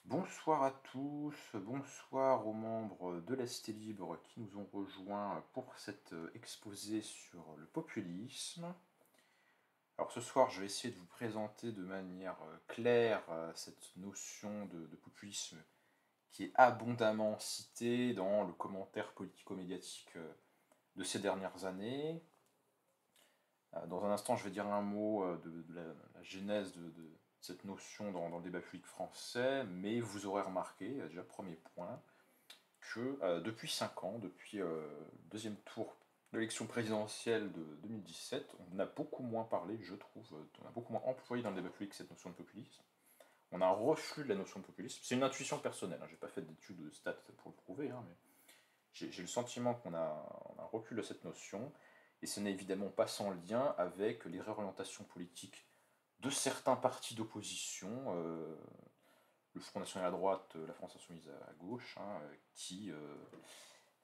Bonsoir à tous, bonsoir aux membres de la Cité Libre qui nous ont rejoints pour cet exposé sur le populisme. Alors ce soir, je vais essayer de vous présenter de manière claire cette notion de populisme qui est abondamment citée dans le commentaire politico-médiatique de ces dernières années. Dans un instant, je vais dire un mot de la genèse de cette notion dans le débat public français, mais vous aurez remarqué, déjà premier point, que depuis 5 ans, depuis le deuxième tour de l'élection présidentielle de 2017, on a beaucoup moins parlé, je trouve, on a beaucoup moins employé dans le débat public cette notion de populisme. On a un reflux de la notion de populisme. C'est une intuition personnelle, hein, j'ai pas fait d'études de stats pour le prouver, hein, mais j'ai le sentiment on a un recul de cette notion, et ce n'est évidemment pas sans lien avec les réorientations politiques de certains partis d'opposition, le Front National à droite, la France Insoumise à gauche, hein, qui,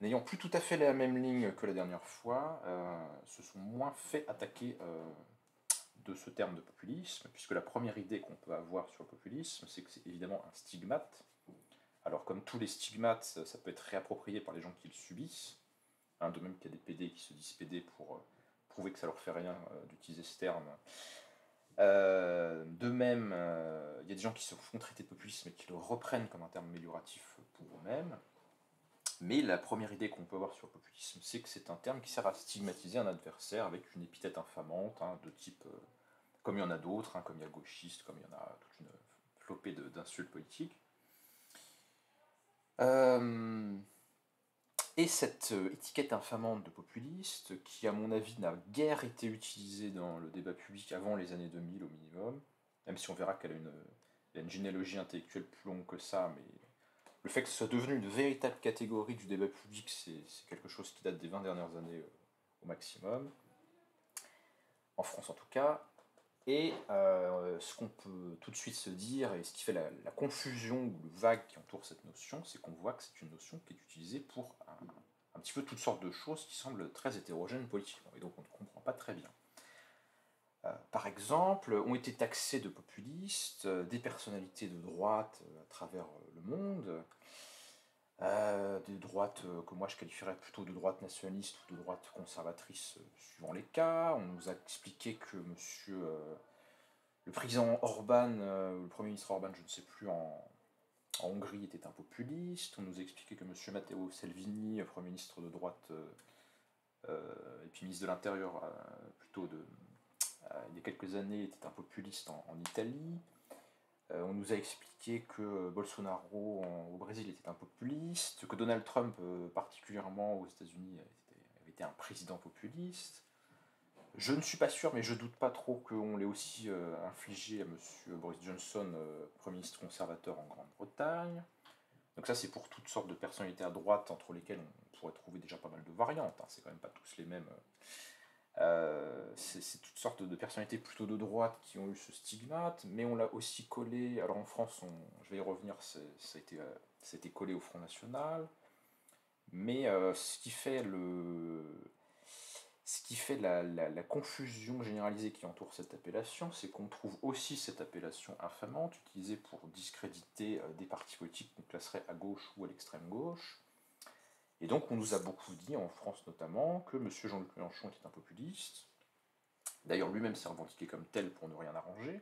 n'ayant plus tout à fait la même ligne que la dernière fois, se sont moins fait attaquer de ce terme de populisme, puisque la première idée qu'on peut avoir sur le populisme, c'est que c'est évidemment un stigmate. Alors comme tous les stigmates, ça peut être réapproprié par les gens qui le subissent, hein, de même qu'il y a des PD qui se disent PD pour prouver que ça leur fait rien d'utiliser ce terme. De même, il y a des gens qui se font traiter de populisme et qui le reprennent comme un terme amélioratif pour eux-mêmes. Mais la première idée qu'on peut avoir sur le populisme, c'est que c'est un terme qui sert à stigmatiser un adversaire avec une épithète infamante, hein, de type, comme il y en a d'autres, hein, comme il y a gauchiste, comme il y en a toute une flopée d'insultes politiques. Euh, et cette étiquette infamante de populiste, qui à mon avis n'a guère été utilisée dans le débat public avant les années 2000 au minimum, même si on verra qu'elle a une généalogie intellectuelle plus longue que ça, mais le fait que ce soit devenu une véritable catégorie du débat public, c'est quelque chose qui date des 20 dernières années au maximum, en France en tout cas. Et ce qu'on peut tout de suite se dire, et ce qui fait la confusion ou le vague qui entoure cette notion, c'est qu'on voit que c'est une notion qui est utilisée pour un petit peu toutes sortes de choses qui semblent très hétérogènes politiquement, et donc on ne comprend pas très bien. Par exemple, ont été taxés de populistes des personnalités de droite à travers le monde, des droites que moi je qualifierais plutôt de droite nationaliste ou de droite conservatrice, suivant les cas. On nous a expliqué que le président Orban, le premier ministre Orban, je ne sais plus, en Hongrie était un populiste. On nous a expliqué que monsieur Matteo Salvini, premier ministre de droite et puis ministre de l'Intérieur plutôt il y a quelques années, était un populiste en Italie. On nous a expliqué que Bolsonaro au Brésil était un populiste, que Donald Trump, particulièrement aux États-Unis, avait été un président populiste. Je ne suis pas sûr, mais je doute pas trop qu'on l'ait aussi infligé à M. Boris Johnson, Premier ministre conservateur en Grande-Bretagne. Donc ça, c'est pour toutes sortes de personnalités à droite, entre lesquelles on pourrait trouver déjà pas mal de variantes, hein. C'est quand même pas tous les mêmes. C'est toutes sortes de personnalités plutôt de droite qui ont eu ce stigmate, mais on l'a aussi collé, alors en France, je vais y revenir, ça a été collé au Front National, mais ce qui fait la confusion généralisée qui entoure cette appellation, c'est qu'on trouve aussi cette appellation infamante, utilisée pour discréditer des partis politiques qu'on classerait à gauche ou à l'extrême gauche. Et donc on nous a beaucoup dit, en France notamment, que M. Jean-Luc Mélenchon était un populiste. D'ailleurs lui-même s'est revendiqué comme tel pour ne rien arranger.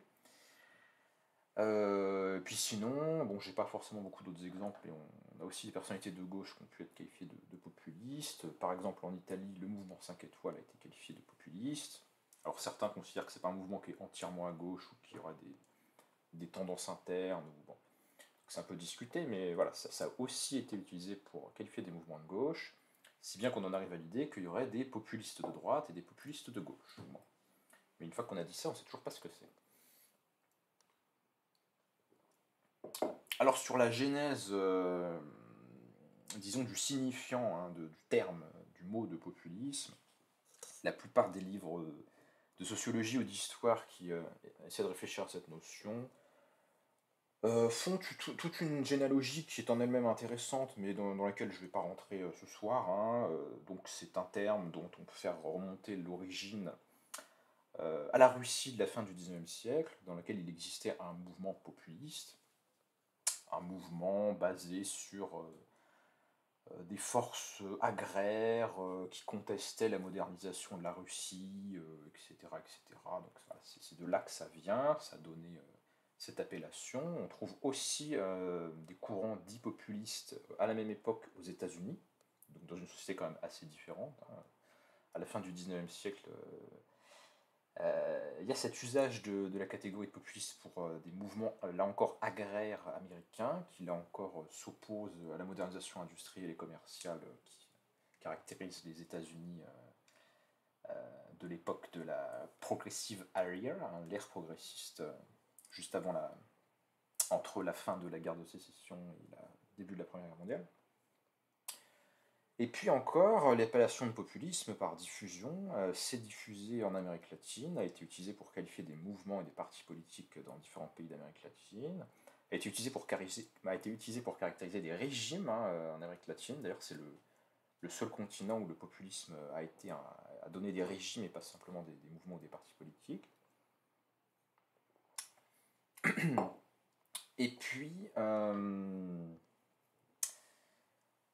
Puis sinon, bon, j'ai pas forcément beaucoup d'autres exemples, et on a aussi des personnalités de gauche qui ont pu être qualifiées de populistes. Par exemple, en Italie, le mouvement 5 étoiles a été qualifié de populiste. Alors certains considèrent que c'est pas un mouvement qui est entièrement à gauche ou qui aura des tendances internes. Bon, c'est un peu discuté, mais voilà, ça a aussi été utilisé pour qualifier des mouvements de gauche, si bien qu'on en arrive à l'idée qu'il y aurait des populistes de droite et des populistes de gauche. Bon. Mais une fois qu'on a dit ça, on sait toujours pas ce que c'est. Alors sur la genèse, disons, du signifiant, hein, du terme, du mot de populisme, la plupart des livres de sociologie ou d'histoire qui essaient de réfléchir à cette notion font toute une généalogie qui est en elle-même intéressante, mais dans laquelle je ne vais pas rentrer ce soir, hein. Donc c'est un terme dont on peut faire remonter l'origine à la Russie de la fin du XIXe siècle, dans laquelle il existait un mouvement populiste. un mouvement basé sur des forces agraires qui contestaient la modernisation de la Russie, etc., etc. Donc voilà, c'est de là que ça vient, ça a donné cette appellation. On trouve aussi des courants dits populistes à la même époque aux États-Unis, donc dans une société quand même assez différente, hein. À la fin du 19e siècle, il y a cet usage de la catégorie de populiste pour des mouvements, là encore, agraires américains, qui là encore s'opposent à la modernisation industrielle et commerciale qui caractérise les États-Unis de l'époque de la progressive era, hein, l'ère progressiste, juste avant entre la fin de la guerre de sécession et le début de la Première Guerre mondiale. Et puis encore, l'appellation de populisme par diffusion s'est diffusée en Amérique latine, a été utilisée pour qualifier des mouvements et des partis politiques dans différents pays d'Amérique latine, a été utilisée pour caractériser des régimes, hein, en Amérique latine. D'ailleurs, c'est le seul continent où le populisme a donné des régimes et pas simplement des mouvements ou des partis politiques. Et puis,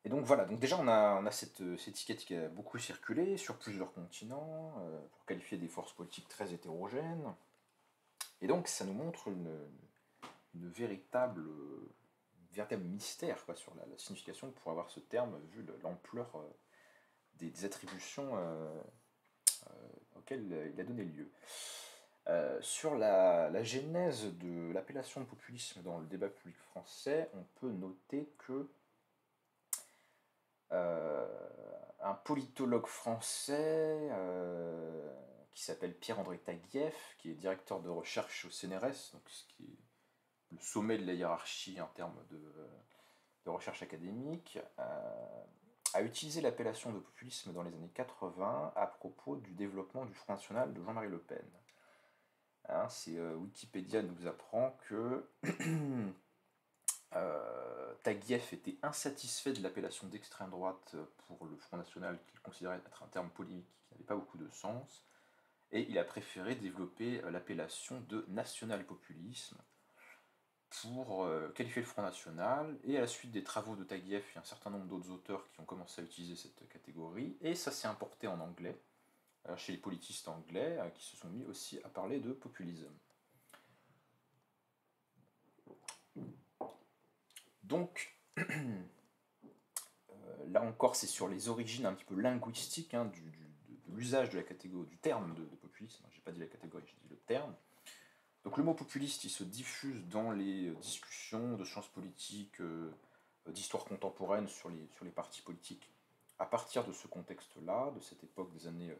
et donc voilà, donc déjà on a cette étiquette qui a beaucoup circulé sur plusieurs continents pour qualifier des forces politiques très hétérogènes. Et donc ça nous montre une véritable mystère quoi, sur la signification que pourrait avoir ce terme vu l'ampleur des attributions auxquelles il a donné lieu. Sur la genèse de l'appellation de populisme dans le débat public français, on peut noter que un politologue français qui s'appelle Pierre-André Taguieff, qui est directeur de recherche au CNRS, donc ce qui est le sommet de la hiérarchie en termes de recherche académique, a utilisé l'appellation de populisme dans les années 80 à propos du développement du Front National de Jean-Marie Le Pen. Hein, Wikipédia nous apprend que Taguieff était insatisfait de l'appellation d'extrême droite pour le Front National qu'il considérait être un terme polémique qui n'avait pas beaucoup de sens, et il a préféré développer l'appellation de national-populisme pour qualifier le Front National, et à la suite des travaux de Taguieff, il y a un certain nombre d'autres auteurs qui ont commencé à utiliser cette catégorie, et ça s'est importé en anglais, chez les politistes anglais, qui se sont mis aussi à parler de populisme. Donc, là encore, c'est sur les origines un petit peu linguistiques de l'usage de la catégorie, du terme de populisme. J'ai pas dit la catégorie, j'ai dit le terme. Donc le mot populiste, il se diffuse dans les discussions de sciences politiques, d'histoire contemporaine sur les partis politiques. À partir de ce contexte-là, de cette époque des années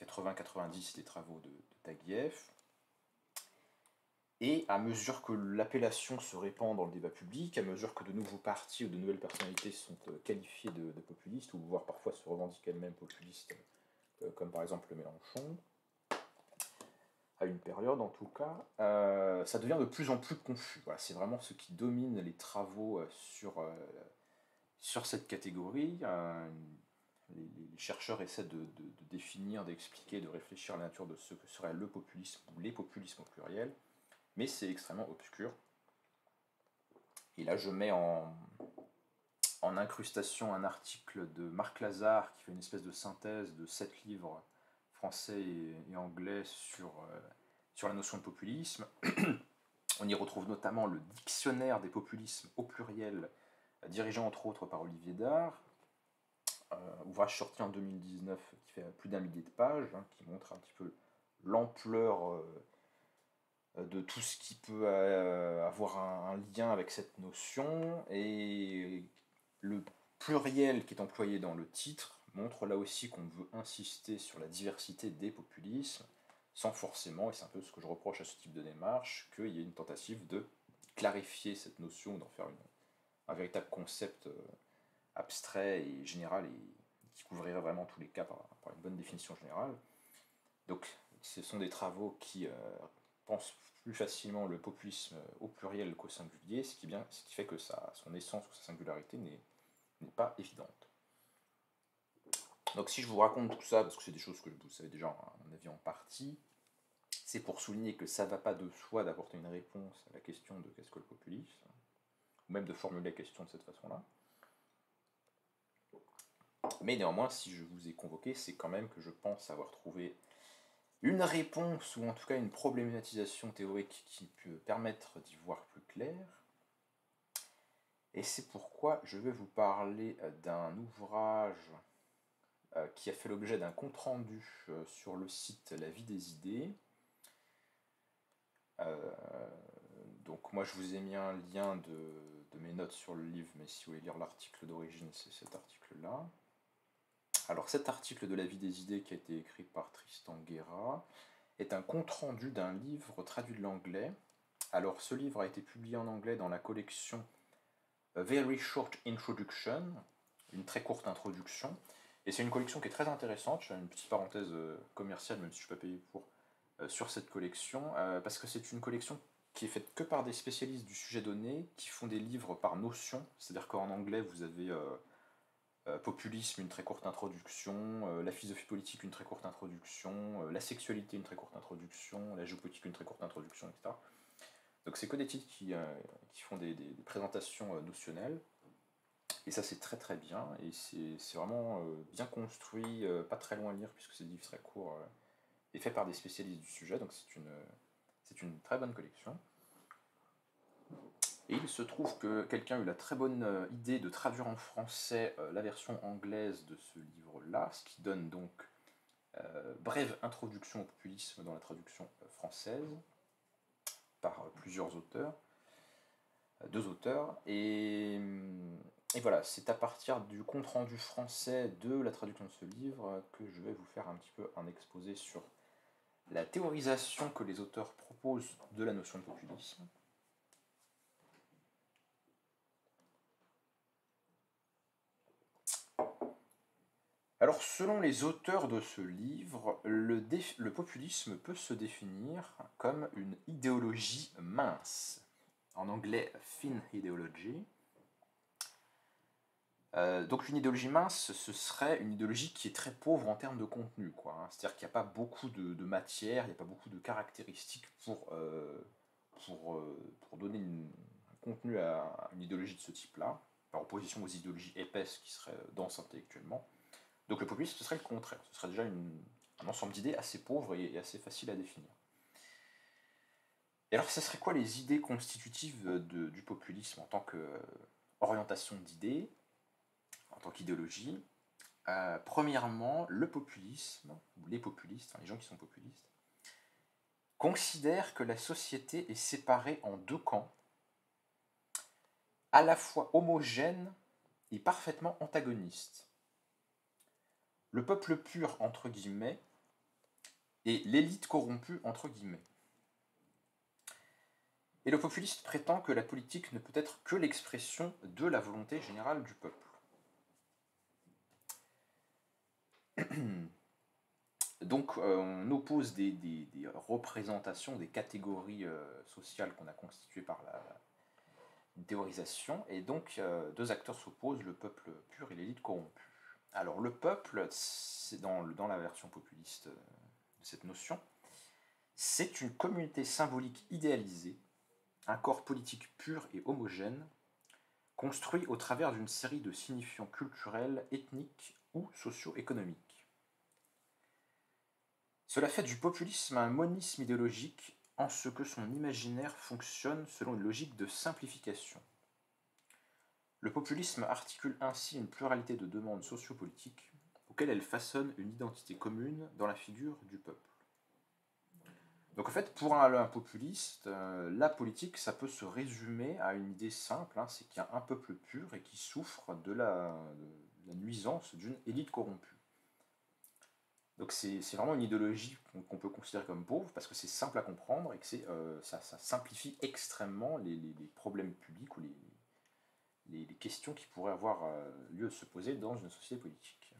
80-90, des travaux de Taguieff, et à mesure que l'appellation se répand dans le débat public, à mesure que de nouveaux partis ou de nouvelles personnalités sont qualifiés de populistes, ou voire parfois se revendiquent elles-mêmes populistes, comme par exemple le Mélenchon, à une période en tout cas, ça devient de plus en plus confus. Voilà, c'est vraiment ce qui domine les travaux sur cette catégorie. Les chercheurs essaient de définir, d'expliquer, de réfléchir à la nature de ce que serait le populisme ou les populismes au pluriel, mais c'est extrêmement obscur. Et là, je mets en incrustation un article de Marc Lazare qui fait une espèce de synthèse de 7 livres français et anglais sur la notion de populisme. On y retrouve notamment le dictionnaire des populismes au pluriel, dirigé entre autres par Olivier Dard, ouvrage sorti en 2019 qui fait plus d'1 millier de pages, qui montre un petit peu l'ampleur de tout ce qui peut avoir un lien avec cette notion, et le pluriel qui est employé dans le titre montre là aussi qu'on veut insister sur la diversité des populismes, sans forcément, et c'est un peu ce que je reproche à ce type de démarche, qu'il y ait une tentative de clarifier cette notion, d'en faire un véritable concept abstrait et général, et qui couvrirait vraiment tous les cas par une bonne définition générale. Donc ce sont des travaux qui pensent plus facilement le populisme au pluriel qu'au singulier, ce qui fait que son essence ou sa singularité n'est pas évidente. Donc si je vous raconte tout ça, parce que c'est des choses que vous savez déjà à mon avis en partie, c'est pour souligner que ça ne va pas de soi d'apporter une réponse à la question de qu'est-ce que le populisme. ou même de formuler la question de cette façon-là. Mais néanmoins, si je vous ai convoqué, c'est quand même que je pense avoir trouvé une réponse, ou en tout cas une problématisation théorique qui peut permettre d'y voir plus clair. Et c'est pourquoi je vais vous parler d'un ouvrage qui a fait l'objet d'un compte-rendu sur le site La Vie des idées. Donc moi je vous ai mis un lien de mes notes sur le livre, mais si vous voulez lire l'article d'origine, c'est cet article-là. Alors cet article de La Vie des idées qui a été écrit par Tristan Guerra est un compte-rendu d'un livre traduit de l'anglais. Alors ce livre a été publié en anglais dans la collection A Very Short Introduction, une très courte introduction, et c'est une collection qui est très intéressante. Je fais une petite parenthèse commerciale, même si je ne suis pas payé pour, sur cette collection, parce que c'est une collection qui est faite que par des spécialistes du sujet donné, qui font des livres par notion, c'est-à-dire qu'en anglais vous avez populisme, une très courte introduction, la philosophie politique, une très courte introduction, la sexualité, une très courte introduction, la géopolitique, une très courte introduction, etc. Donc c'est que des titres qui font des présentations notionnelles, et ça c'est très très bien, et c'est vraiment bien construit, pas très loin à lire puisque c'est des livres très courts, et fait par des spécialistes du sujet, donc c'est une très bonne collection. Et il se trouve que quelqu'un a eu la très bonne idée de traduire en français la version anglaise de ce livre-là, ce qui donne donc brève introduction au populisme dans la traduction française, par plusieurs auteurs, deux auteurs, et voilà, c'est à partir du compte-rendu français de la traduction de ce livre que je vais vous faire un petit peu un exposé sur la théorisation que les auteurs proposent de la notion de populisme. Alors, selon les auteurs de ce livre, le populisme peut se définir comme une idéologie mince. En anglais, thin ideology. Donc une idéologie mince, ce serait une idéologie qui est très pauvre en termes de contenu, quoi, hein. C'est-à-dire qu'il n'y a pas beaucoup de matière, il n'y a pas beaucoup de caractéristiques pour donner un contenu à une idéologie de ce type-là, par opposition aux idéologies épaisses qui seraient denses intellectuellement. Donc le populisme, ce serait le contraire, ce serait déjà un ensemble d'idées assez pauvres et assez facile à définir. Et alors, ce serait quoi les idées constitutives du populisme en tant qu'orientation d'idées, en tant qu'idéologie? Premièrement, le populisme, ou les populistes, les gens qui sont populistes, considèrent que la société est séparée en deux camps, à la fois homogènes et parfaitement antagonistes. Le peuple pur, entre guillemets, et l'élite corrompue, entre guillemets. Et le populiste prétend que la politique ne peut être que l'expression de la volonté générale du peuple. Donc on oppose des représentations, des catégories sociales qu'on a constituées par la théorisation, et donc deux acteurs s'opposent, le peuple pur et l'élite corrompue. Alors le peuple, c'est dans la version populiste de cette notion, c'est une communauté symbolique idéalisée, un corps politique pur et homogène, construit au travers d'une série de signifiants culturels, ethniques ou socio-économiques. Cela fait du populisme un monisme idéologique en ce que son imaginaire fonctionne selon une logique de simplification. Le populisme articule ainsi une pluralité de demandes sociopolitiques auxquelles elle façonne une identité commune dans la figure du peuple. Donc en fait, pour un populiste, la politique, ça peut se résumer à une idée simple, hein, c'est qu'il y a un peuple pur et qui souffre de la nuisance d'une élite corrompue. Donc c'est vraiment une idéologie qu'on peut considérer comme pauvre, parce que c'est simple à comprendre et que ça simplifie extrêmement les problèmes publics ou les questions qui pourraient avoir lieu de se poser dans une société politique.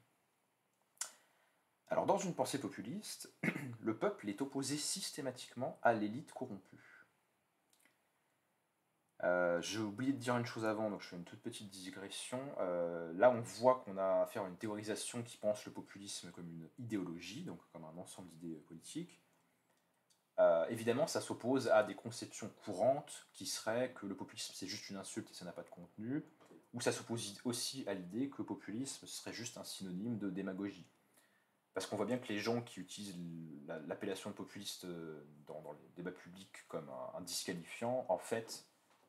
Alors dans une pensée populiste, le peuple est opposé systématiquement à l'élite corrompue. J'ai oublié de dire une chose avant, donc je fais une toute petite digression. Là on voit qu'on a affaire à une théorisation qui pense le populisme comme une idéologie, donc comme un ensemble d'idées politiques. Évidemment, ça s'oppose à des conceptions courantes qui seraient que le populisme c'est juste une insulte et ça n'a pas de contenu, ou ça s'oppose aussi à l'idée que populisme serait juste un synonyme de démagogie. Parce qu'on voit bien que les gens qui utilisent l'appellation de populiste dans les débats publics comme un disqualifiant, en fait,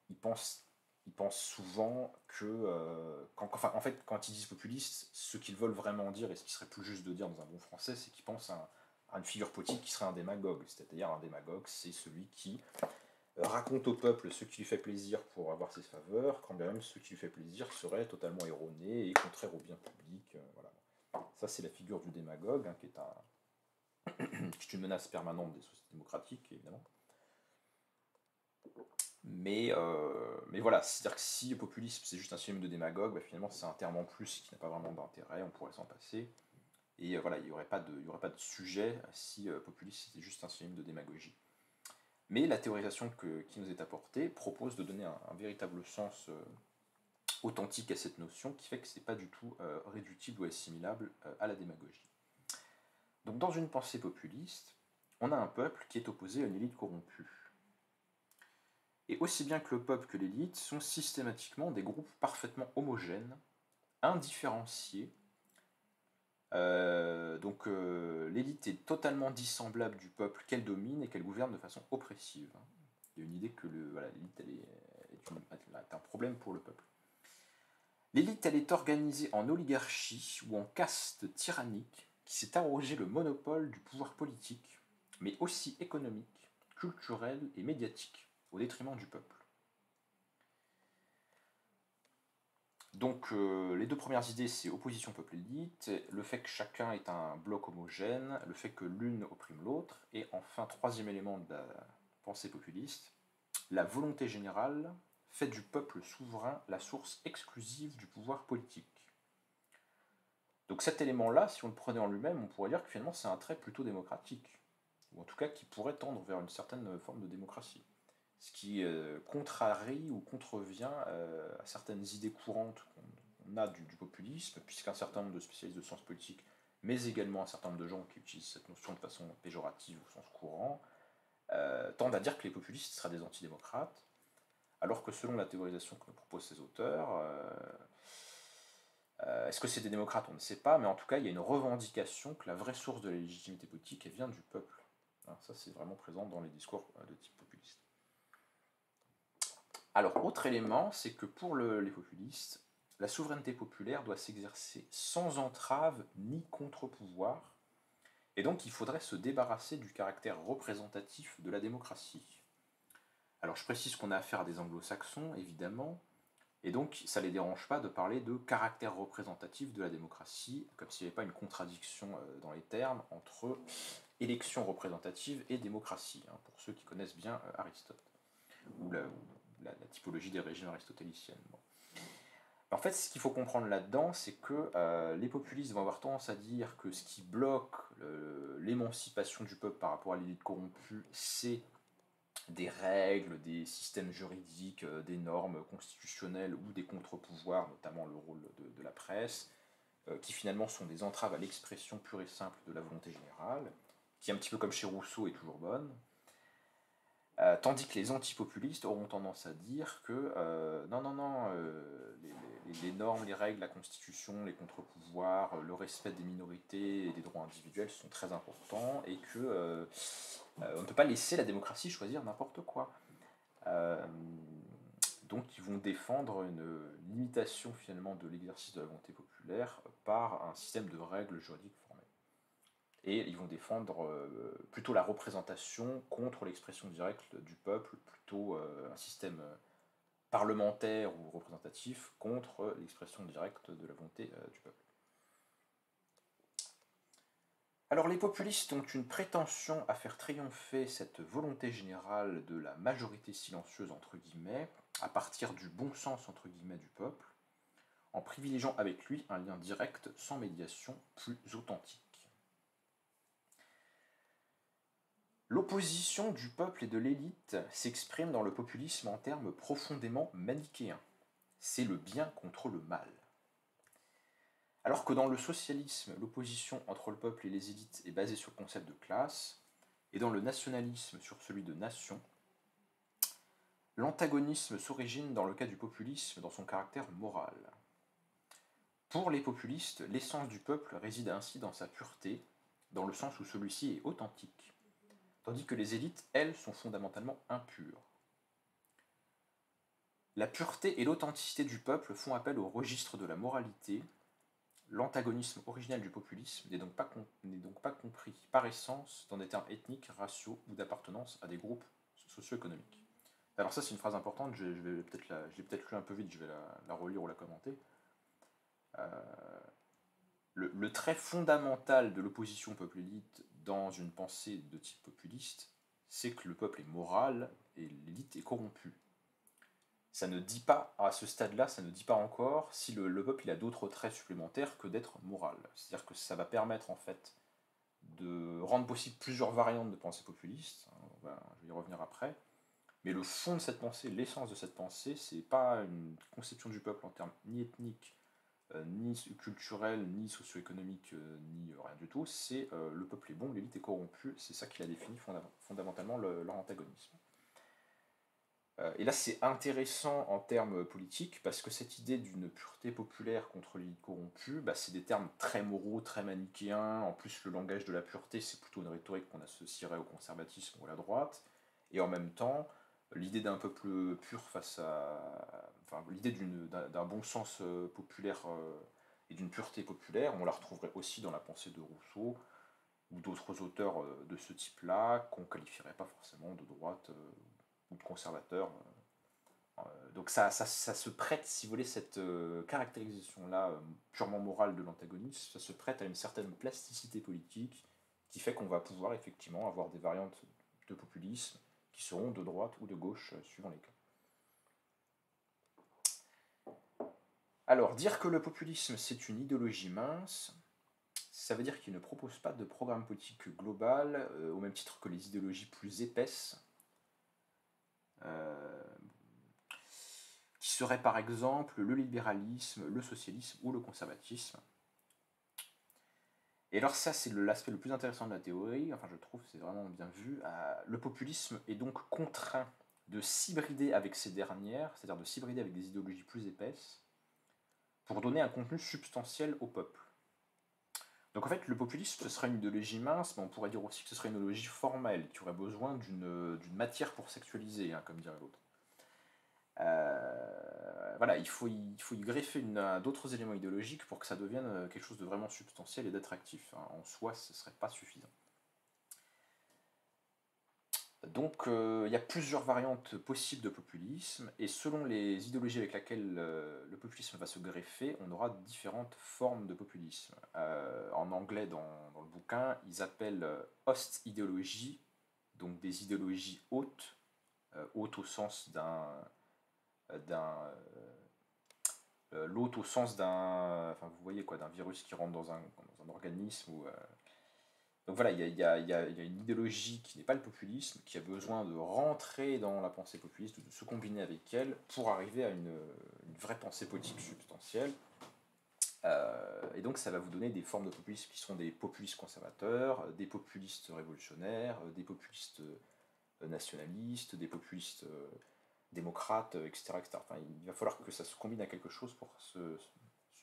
ils pensent, ils pensent souvent que, enfin, en fait, quand ils disent populiste, ce qu'ils veulent vraiment dire, et ce qui serait plus juste de dire dans un bon français, c'est qu'ils pensent à une figure politique qui serait un démagogue. C'est-à-dire un démagogue, c'est celui qui raconte au peuple ce qui lui fait plaisir pour avoir ses faveurs, quand bien même ce qui lui fait plaisir serait totalement erroné et contraire au bien public. Voilà. Ça, c'est la figure du démagogue, hein, qui est une menace permanente des sociétés démocratiques, évidemment. Mais voilà, c'est-à-dire que si le populisme c'est juste un synonyme de démagogue, bah, finalement c'est un terme en plus qui n'a pas vraiment d'intérêt, on pourrait s'en passer. Et voilà, il n'y aurait pas de sujet si populisme c'était juste un synonyme de démagogie. Mais la théorisation qui nous est apportée propose de donner un véritable sens authentique à cette notion qui fait que ce n'est pas du tout réductible ou assimilable à la démagogie. Donc dans une pensée populiste, on a un peuple qui est opposé à une élite corrompue. Et aussi bien que le peuple que l'élite sont systématiquement des groupes parfaitement homogènes, indifférenciés. L'élite est totalement dissemblable du peuple qu'elle domine et qu'elle gouverne de façon oppressive. Il y a une idée que l'élite est un problème pour le peuple. L'élite, elle est organisée en oligarchie ou en caste tyrannique qui s'est arrogé le monopole du pouvoir politique, mais aussi économique, culturel et médiatique, au détriment du peuple. Donc les deux premières idées, c'est opposition peuple-élite, le fait que chacun est un bloc homogène, le fait que l'une opprime l'autre, et enfin, troisième élément de la pensée populiste, la volonté générale fait du peuple souverain la source exclusive du pouvoir politique. Donc cet élément-là, si on le prenait en lui-même, on pourrait dire que finalement c'est un trait plutôt démocratique, ou en tout cas qui pourrait tendre vers une certaine forme de démocratie. Ce qui contrarie ou contrevient à certaines idées courantes qu'on a du populisme, puisqu'un certain nombre de spécialistes de sciences politiques, mais également un certain nombre de gens qui utilisent cette notion de façon péjorative au sens courant, tendent à dire que les populistes seraient des antidémocrates, alors que selon la théorisation que nous proposent ces auteurs, est-ce que c'est des démocrates? On ne sait pas, mais en tout cas, il y a une revendication que la vraie source de la légitimité politique, elle vient du peuple. Alors, ça, c'est vraiment présent dans les discours de type populiste. Alors, autre élément, c'est que pour les populistes, la souveraineté populaire doit s'exercer sans entrave ni contre-pouvoir, et donc il faudrait se débarrasser du caractère représentatif de la démocratie. Alors je précise qu'on a affaire à des anglo-saxons, évidemment, et donc ça ne les dérange pas de parler de caractère représentatif de la démocratie, comme s'il n'y avait pas une contradiction dans les termes entre élection représentative et démocratie, hein, pour ceux qui connaissent bien Aristote, ou la typologie des régimes aristotéliciennes. Bon. En fait, ce qu'il faut comprendre là-dedans, c'est que les populistes vont avoir tendance à dire que ce qui bloque l'émancipation du peuple par rapport à l'élite corrompue, c'est des règles, des systèmes juridiques, des normes constitutionnelles ou des contre-pouvoirs, notamment le rôle de la presse, qui finalement sont des entraves à l'expression pure et simple de la volonté générale, qui, un petit peu comme chez Rousseau, est toujours bonne. Tandis que les antipopulistes auront tendance à dire que les normes, les règles, la constitution, les contre-pouvoirs, le respect des minorités et des droits individuels sont très importants et que on ne peut pas laisser la démocratie choisir n'importe quoi. Donc ils vont défendre une limitation finalement de l'exercice de la volonté populaire par un système de règles juridiques formelles. Et ils vont défendre plutôt la représentation contre l'expression directe du peuple, plutôt un système parlementaire ou représentatif contre l'expression directe de la volonté du peuple. Alors les populistes ont une prétention à faire triompher cette volonté générale de la majorité silencieuse, entre guillemets, à partir du bon sens, entre guillemets, du peuple, en privilégiant avec lui un lien direct, sans médiation, plus authentique. L'opposition du peuple et de l'élite s'exprime dans le populisme en termes profondément manichéens. C'est le bien contre le mal. Alors que dans le socialisme, l'opposition entre le peuple et les élites est basée sur le concept de classe, et dans le nationalisme sur celui de nation, l'antagonisme s'origine dans le cas du populisme dans son caractère moral. Pour les populistes, l'essence du peuple réside ainsi dans sa pureté, dans le sens où celui-ci est authentique, tandis que les élites, elles, sont fondamentalement impures. La pureté et l'authenticité du peuple font appel au registre de la moralité. L'antagonisme originel du populisme n'est donc pas compris par essence dans des termes ethniques, raciaux ou d'appartenance à des groupes socio-économiques. Alors ça c'est une phrase importante, je l'ai peut-être lu un peu vite, je vais la relire ou la commenter. Le trait fondamental de l'opposition peuple-élite dans une pensée de type populiste, c'est que le peuple est moral et l'élite est corrompue. Ça ne dit pas, à ce stade-là, ça ne dit pas encore si le peuple il a d'autres traits supplémentaires que d'être moral. C'est-à-dire que ça va permettre en fait de rendre possible plusieurs variantes de pensée populiste, je vais y revenir après, mais le fond de cette pensée, l'essence de cette pensée, c'est pas une conception du peuple en termes ni ethniques, ni culturel, ni socio-économique, ni rien du tout, c'est le peuple est bon, l'élite est corrompue, c'est ça qui a défini fondamentalement leur antagonisme. Et là, c'est intéressant en termes politiques, parce que cette idée d'une pureté populaire contre l'élite corrompue, c'est des termes très moraux, très manichéens. En plus, le langage de la pureté, c'est plutôt une rhétorique qu'on associerait au conservatisme ou à la droite. Et en même temps, l'idée d'un peuple pur face à... Enfin, l'idée d'un bon sens populaire et d'une pureté populaire, on la retrouverait aussi dans la pensée de Rousseau ou d'autres auteurs de ce type-là, qu'on ne qualifierait pas forcément de droite ou de conservateur. Donc ça se prête, si vous voulez, cette caractérisation-là purement morale de l'antagonisme, ça se prête à une certaine plasticité politique qui fait qu'on va pouvoir effectivement avoir des variantes de populisme qui seront de droite ou de gauche, suivant les cas. Alors, dire que le populisme c'est une idéologie mince, ça veut dire qu'il ne propose pas de programme politique global, au même titre que les idéologies plus épaisses, qui seraient par exemple le libéralisme, le socialisme ou le conservatisme. Et alors ça, c'est l'aspect le plus intéressant de la théorie, enfin je trouve, c'est vraiment bien vu. Le populisme est donc contraint de s'hybrider avec ces dernières, c'est-à-dire de s'hybrider avec des idéologies plus épaisses, pour donner un contenu substantiel au peuple. Donc en fait, le populisme, ce serait une idéologie mince, mais on pourrait dire aussi que ce serait une idéologie formelle, qui aurait besoin d'une matière pour sexualiser, comme dirait l'autre. Voilà, il faut y greffer d'autres éléments idéologiques pour que ça devienne quelque chose de vraiment substantiel et d'attractif. En soi, ce ne serait pas suffisant. Donc, il y a plusieurs variantes possibles de populisme, et selon les idéologies avec lesquelles le populisme va se greffer, on aura différentes formes de populisme. En anglais, dans le bouquin, ils appellent host idéologie, donc des idéologies hautes, hautes au sens l'hôte au sens enfin vous voyez quoi, d'un virus qui rentre dans un organisme. Donc voilà, il y a une idéologie qui n'est pas le populisme, qui a besoin de rentrer dans la pensée populiste, de se combiner avec elle pour arriver à une vraie pensée politique substantielle. Et donc ça va vous donner des formes de populisme qui sont des populistes conservateurs, des populistes révolutionnaires, des populistes nationalistes, des populistes démocrates, etc., etc. Enfin, il va falloir que ça se combine à quelque chose pour se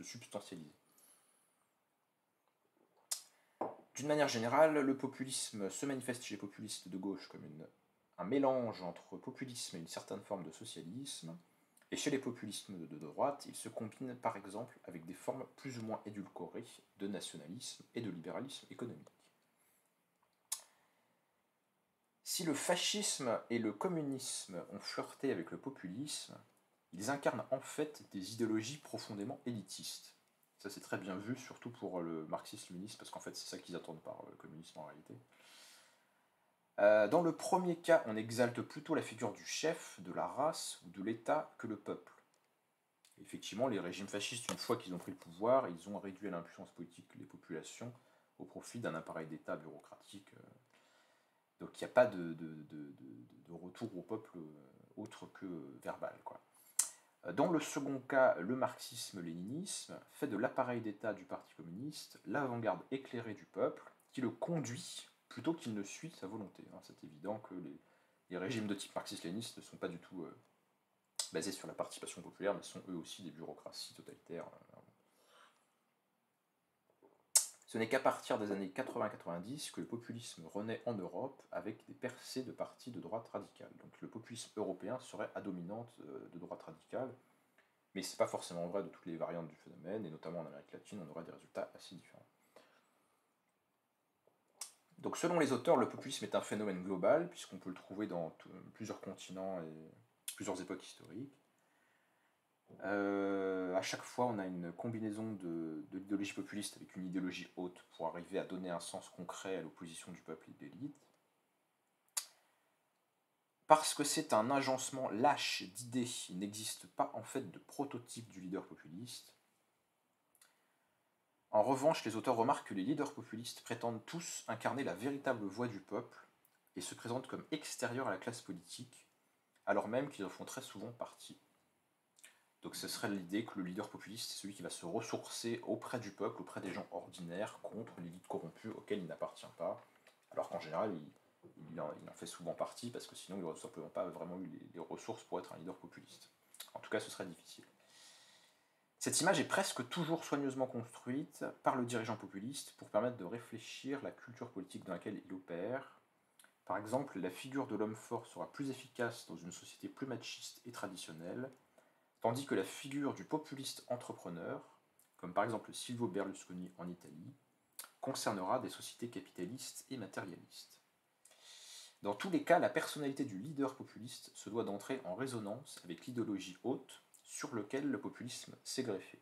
substantialiser. D'une manière générale, le populisme se manifeste chez les populistes de gauche comme un mélange entre populisme et une certaine forme de socialisme, et chez les populistes de droite, il se combine par exemple avec des formes plus ou moins édulcorées de nationalisme et de libéralisme économique. Si le fascisme et le communisme ont flirté avec le populisme, ils incarnent en fait des idéologies profondément élitistes. Ça c'est très bien vu, surtout pour le marxisme-léninisme, parce qu'en fait c'est ça qu'ils attendent par le communisme en réalité. Dans le premier cas, on exalte plutôt la figure du chef, de la race ou de l'État que le peuple. Effectivement, les régimes fascistes, une fois qu'ils ont pris le pouvoir, ils ont réduit à l'impuissance politique les populations au profit d'un appareil d'État bureaucratique. Donc il n'y a pas de retour au peuple autre que verbal, quoi. Dans le second cas, le marxisme-léninisme fait de l'appareil d'État du Parti communiste l'avant-garde éclairée du peuple qui le conduit plutôt qu'il ne suit sa volonté. Hein. C'est évident que les régimes de type marxiste-léniniste ne sont pas du tout basés sur la participation populaire, mais sont eux aussi des bureaucraties totalitaires. Ce n'est qu'à partir des années 80-90 que le populisme renaît en Europe avec des percées de partis de droite radicale. Donc le populisme européen serait à dominante de droite radicale, mais ce n'est pas forcément vrai de toutes les variantes du phénomène, et notamment en Amérique latine, on aurait des résultats assez différents. Donc selon les auteurs, le populisme est un phénomène global, puisqu'on peut le trouver dans plusieurs continents et plusieurs époques historiques. À chaque fois, on a une combinaison de l'idéologie populiste avec une idéologie haute pour arriver à donner un sens concret à l'opposition du peuple et de l'élite. Parce que c'est un agencement lâche d'idées, il n'existe pas en fait de prototype du leader populiste. En revanche, les auteurs remarquent que les leaders populistes prétendent tous incarner la véritable voix du peuple et se présentent comme extérieurs à la classe politique, alors même qu'ils en font très souvent partie. Donc ce serait l'idée que le leader populiste, c'est celui qui va se ressourcer auprès du peuple, auprès des gens ordinaires, contre l'élite corrompue auquel il n'appartient pas, alors qu'en général, il en fait souvent partie, parce que sinon il n'aurait tout simplement pas vraiment eu les ressources pour être un leader populiste. En tout cas, ce serait difficile. Cette image est presque toujours soigneusement construite par le dirigeant populiste pour permettre de réfléchir la culture politique dans laquelle il opère. Par exemple, la figure de l'homme fort sera plus efficace dans une société plus machiste et traditionnelle, tandis que la figure du populiste entrepreneur, comme par exemple Silvio Berlusconi en Italie, concernera des sociétés capitalistes et matérialistes. Dans tous les cas, la personnalité du leader populiste se doit d'entrer en résonance avec l'idéologie haute sur lequel le populisme s'est greffé.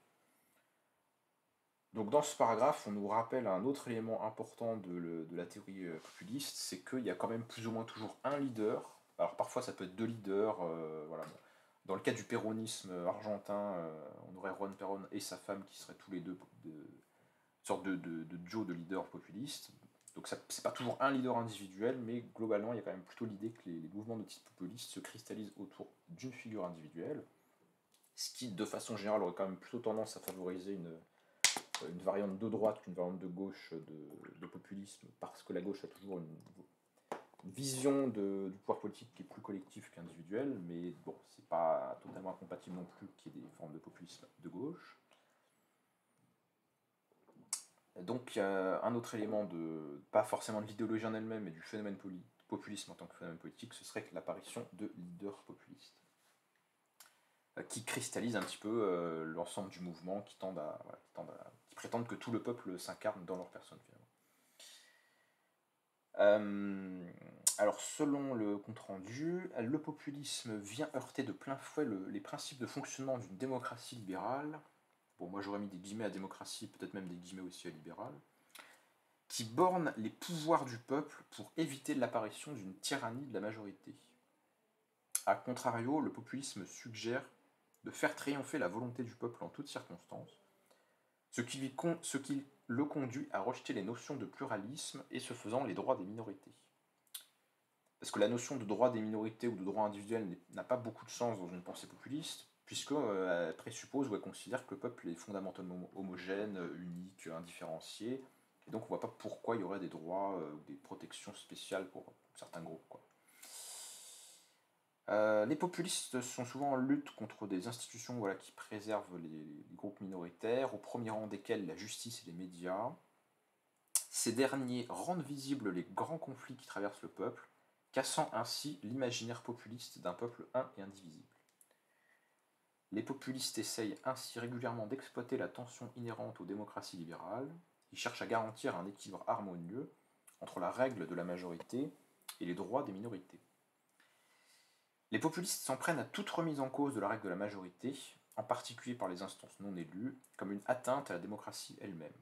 Donc dans ce paragraphe, on nous rappelle un autre élément important de la théorie populiste, c'est qu'il y a quand même plus ou moins toujours un leader. Alors parfois ça peut être deux leaders, voilà. Bon. Dans le cas du péronisme argentin, on aurait Juan Perón et sa femme qui seraient tous les deux une sorte de duo de leaders populistes. Donc c'est pas toujours un leader individuel, mais globalement il y a quand même plutôt l'idée que les mouvements de type populiste se cristallisent autour d'une figure individuelle, ce qui de façon générale aurait quand même plutôt tendance à favoriser une variante de droite qu'une variante de gauche de populisme, parce que la gauche a toujours une vision du pouvoir politique qui est plus collectif qu'individuel, mais bon, c'est pas totalement incompatible non plus qu'il y ait des formes de populisme de gauche. Donc un autre élément pas forcément de l'idéologie en elle-même, mais du phénomène populisme en tant que phénomène politique, ce serait l'apparition de leaders populistes, qui cristallisent un petit peu l'ensemble du mouvement, qui prétendent que tout le peuple s'incarne dans leur personne finalement. Alors selon le compte-rendu, le populisme vient heurter de plein fouet les principes de fonctionnement d'une démocratie libérale. Bon, moi j'aurais mis des guillemets à démocratie, peut-être même des guillemets aussi à libéral, qui borne les pouvoirs du peuple pour éviter l'apparition d'une tyrannie de la majorité. A contrario, le populisme suggère de faire triompher la volonté du peuple en toutes circonstances, ce qui le conduit à rejeter les notions de pluralisme et ce faisant les droits des minorités. Parce que la notion de droit des minorités ou de droit individuel n'a pas beaucoup de sens dans une pensée populiste, puisqu'elle présuppose ou elle considère que le peuple est fondamentalement homogène, unique, indifférencié, et donc on ne voit pas pourquoi il y aurait des droits ou des protections spéciales pour certains groupes, quoi. Les populistes sont souvent en lutte contre des institutions qui préservent les groupes minoritaires, au premier rang desquels la justice et les médias. Ces derniers rendent visibles les grands conflits qui traversent le peuple, cassant ainsi l'imaginaire populiste d'un peuple un et indivisible. Les populistes essayent ainsi régulièrement d'exploiter la tension inhérente aux démocraties libérales. Ils cherchent à garantir un équilibre harmonieux entre la règle de la majorité et les droits des minorités. Les populistes s'en prennent à toute remise en cause de la règle de la majorité, en particulier par les instances non élues, comme une atteinte à la démocratie elle-même.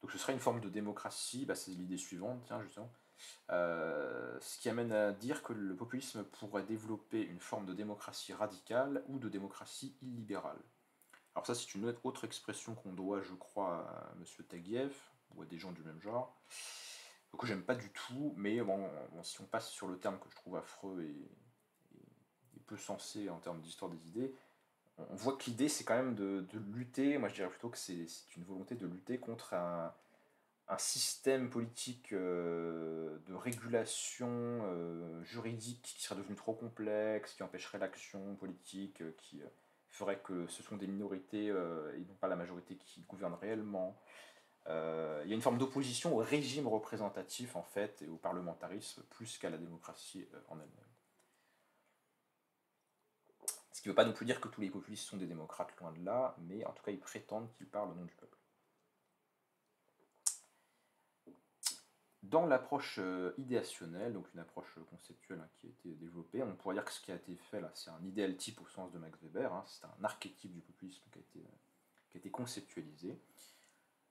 Donc ce serait une forme de démocratie, c'est l'idée suivante, justement. Ce qui amène à dire que le populisme pourrait développer une forme de démocratie radicale ou de démocratie illibérale. Alors ça, c'est une autre expression qu'on doit, je crois, à M. Taguieff, ou à des gens du même genre, que j'aime pas du tout, mais bon, si on passe sur le terme que je trouve affreux et peu sensé en termes d'histoire des idées, on voit que l'idée, c'est quand même de lutter, moi je dirais plutôt que c'est une volonté de lutter contre un système politique de régulation juridique qui serait devenu trop complexe, qui empêcherait l'action politique, qui ferait que ce sont des minorités et non pas la majorité qui gouvernent réellement. Il y a une forme d'opposition au régime représentatif en fait et au parlementarisme plus qu'à la démocratie en elle-même. Ce qui ne veut pas non plus dire que tous les populistes sont des démocrates, loin de là, mais en tout cas ils prétendent qu'ils parlent au nom du peuple. Dans l'approche idéationnelle, donc une approche conceptuelle qui a été développée, on pourrait dire que ce qui a été fait là, c'est un idéal type au sens de Max Weber, c'est un archétype du populisme qui a été conceptualisé.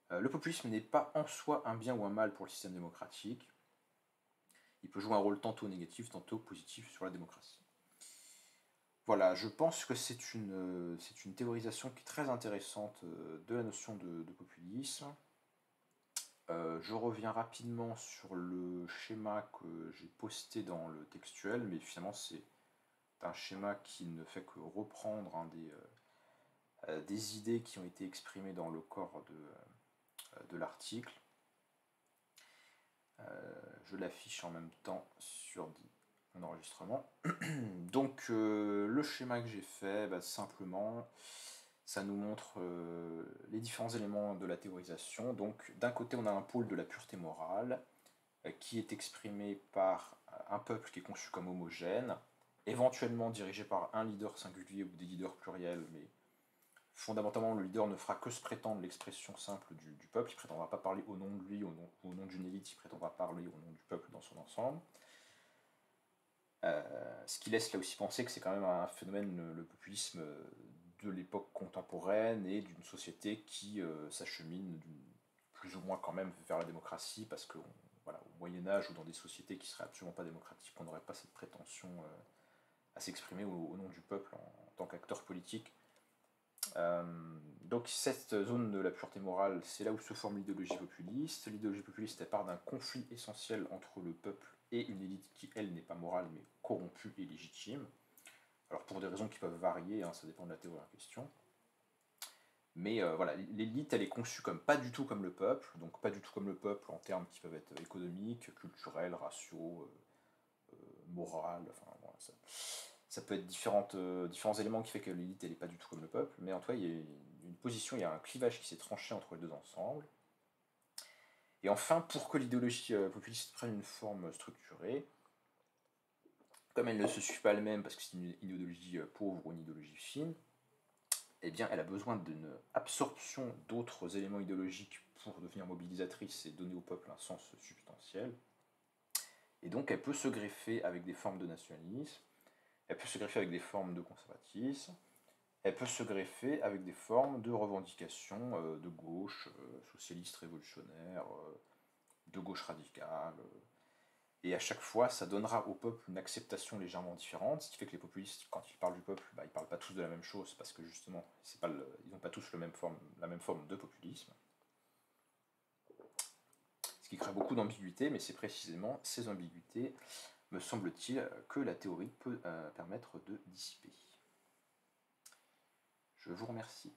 Le populisme n'est pas en soi un bien ou un mal pour le système démocratique. Il peut jouer un rôle tantôt négatif, tantôt positif sur la démocratie. Voilà, je pense que c'est une théorisation qui est très intéressante de la notion de populisme. Je reviens rapidement sur le schéma que j'ai posté dans le textuel, mais finalement c'est un schéma qui ne fait que reprendre des idées qui ont été exprimées dans le corps de l'article. Je l'affiche en même temps sur mon enregistrement. Donc le schéma que j'ai fait, simplement, ça nous montre les différents éléments de la théorisation. Donc d'un côté on a un pôle de la pureté morale, qui est exprimé par un peuple qui est conçu comme homogène, éventuellement dirigé par un leader singulier ou des leaders pluriels, mais fondamentalement le leader ne fera que se prétendre l'expression simple du peuple, il ne prétendra pas parler au nom de lui, au nom d'une élite, il prétendra parler au nom du peuple dans son ensemble. Ce qui laisse là aussi penser que c'est quand même un phénomène, le populisme, de l'époque contemporaine et d'une société qui s'achemine plus ou moins quand même vers la démocratie, parce que voilà, au Moyen-Âge ou dans des sociétés qui ne seraient absolument pas démocratiques, on n'aurait pas cette prétention à s'exprimer au nom du peuple en tant qu'acteur politique. Donc cette zone de la pureté morale, c'est là où se forme l'idéologie populiste. L'idéologie populiste, elle part d'un conflit essentiel entre le peuple et une élite qui, elle, n'est pas morale, mais corrompue et légitime. Alors pour des raisons qui peuvent varier, ça dépend de la théorie en question. Mais voilà, l'élite, elle est conçue comme pas du tout comme le peuple, donc pas du tout comme le peuple en termes qui peuvent être économiques, culturels, raciaux, morales, enfin voilà, ça peut être différents éléments qui fait que l'élite, elle n'est pas du tout comme le peuple, mais en tout cas, il y a une position, il y a un clivage qui s'est tranché entre les deux ensembles. Et enfin, pour que l'idéologie populiste prenne une forme structurée, comme elle ne se suit pas elle-même parce que c'est une idéologie pauvre ou une idéologie fine, eh bien, elle a besoin d'une absorption d'autres éléments idéologiques pour devenir mobilisatrice et donner au peuple un sens substantiel. Et donc, elle peut se greffer avec des formes de nationalisme, elle peut se greffer avec des formes de conservatisme, elle peut se greffer avec des formes de revendication de gauche, socialiste révolutionnaire, de gauche radicale. Et à chaque fois, ça donnera au peuple une acceptation légèrement différente, ce qui fait que les populistes, quand ils parlent du peuple, ils ne parlent pas tous de la même chose, parce que justement, ils n'ont pas tous la même forme de populisme. Ce qui crée beaucoup d'ambiguïtés, mais c'est précisément ces ambiguïtés, me semble-t-il, que la théorie peut permettre de dissiper. Je vous remercie.